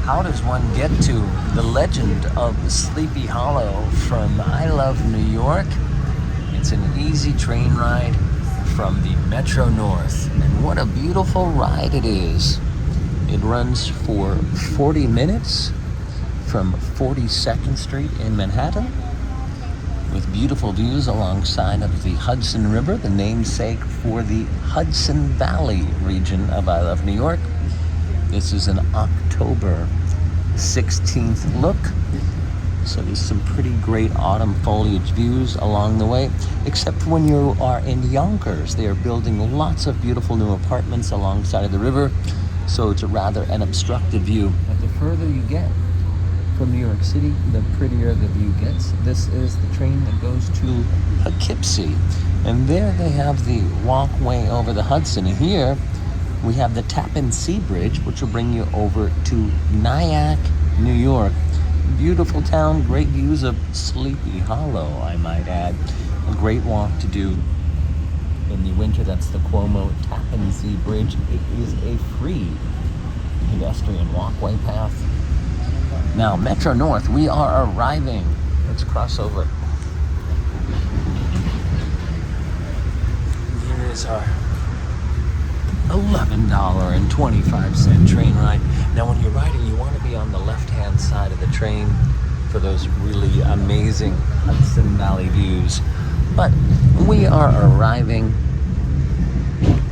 How does one get to the legend of Sleepy Hollow from I Love New York? It's an easy train ride from the Metro North, and what a beautiful ride it is. It runs for 40 minutes from 42nd Street in Manhattan, with beautiful views alongside of the Hudson River, the namesake for the Hudson Valley region of I Love New York. This is an October 16th look, so there's some pretty great autumn foliage views along the way, except when you are in Yonkers. They are building lots of beautiful new apartments alongside of the river, so it's a rather an obstructed view. But the further you get from New York City, the prettier the view gets. This is the train that goes to Poughkeepsie, and there they have the walkway over the Hudson. And here we have the Tappan Sea Bridge, which will bring you over to Nyack, New York. Beautiful town, great views of Sleepy Hollow, I might add. A great walk to do in the winter. That's the Cuomo Tappan Sea Bridge. It is a free pedestrian walkway path. Now, Metro North, we are arriving. Let's cross over. Here is our $11.25 train ride. Now, when you're riding, you want to be on the left-hand side of the train for those really amazing Hudson Valley views. But we are arriving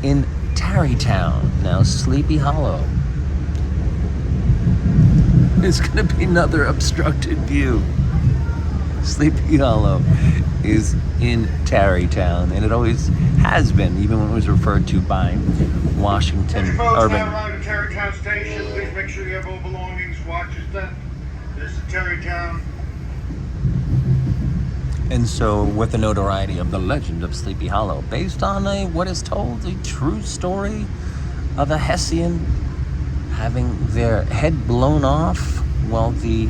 in Tarrytown. Now, Sleepy Hollow is going to be another obstructed view. Sleepy Hollow is in Tarrytown, and it always has been, even when it was referred to by Washington Irving. Arrive at Tarrytown Station. Please make sure you have all belongings. Watch your step. This is Tarrytown. And so, with the notoriety of the legend of Sleepy Hollow, based on what is told a true story of a Hessian having their head blown off while the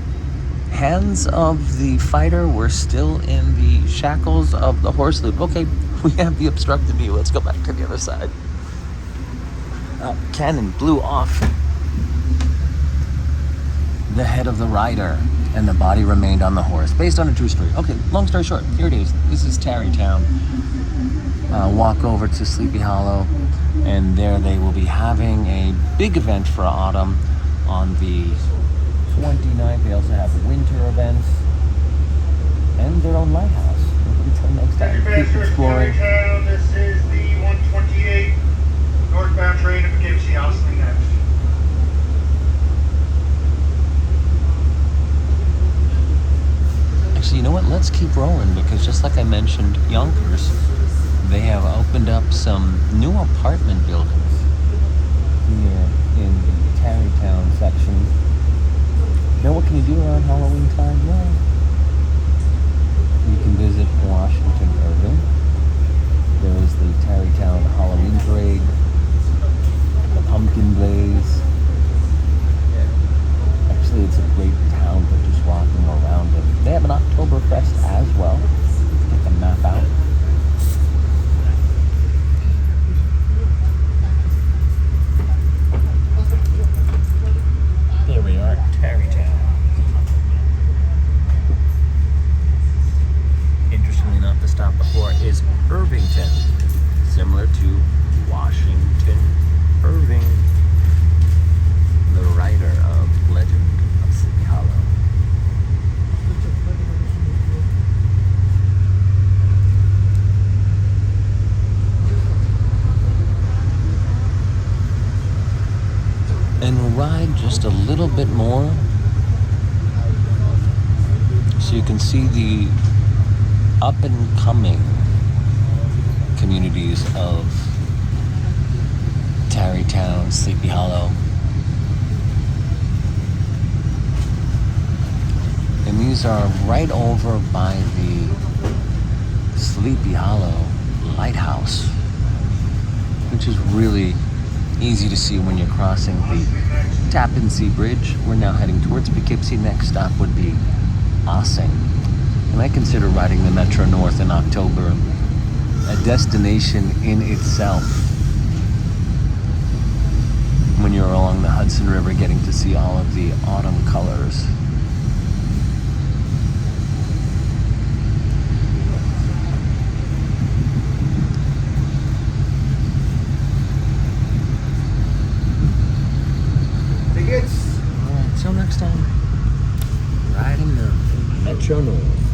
hands of the fighter were still in the shackles of the horse loop. Okay, we have the obstructed view. Let's go back to the other side. Cannon blew off the head of the rider, and the body remained on the horse, based on a true story. Okay, long story short, here it is. This is Tarrytown. Walk over to Sleepy Hollow, and there they will be having a big event for autumn on the 29th. They also have winter events and their own lighthouse. Until next time, keep exploring. This is the 128 northbound train to Poughkeepsie. I'll see you next. Actually, you know what? Let's keep rolling, because just like I mentioned, Yonkers, they have opened up some new apartment buildings here in the Tarrytown section. Now, what can you do around Halloween time? Well, you can visit Washington Irving. There is the Tarrytown Halloween Parade, the Pumpkin Blaze. Actually, it's a great town for just walking around it. They have an Oktoberfest as well. Get the map out. Here we are, Tarrytown. Interestingly enough, the stop before is Irvington, similar to Washington Irving, the writer of Legend of Sleepy Hollow. And we'll ride just a little bit more so you can see the up and coming communities of Tarrytown, Sleepy Hollow. And these are right over by the Sleepy Hollow Lighthouse, which is really easy to see when you're crossing the Tappan Sea Bridge. We're now heading towards Poughkeepsie. Next stop would be Ossing. And I consider riding the Metro North in October a destination in itself. When when you're along the Hudson River getting to see all of the autumn colors. Tickets. All right, till next time. Riding the Metro North.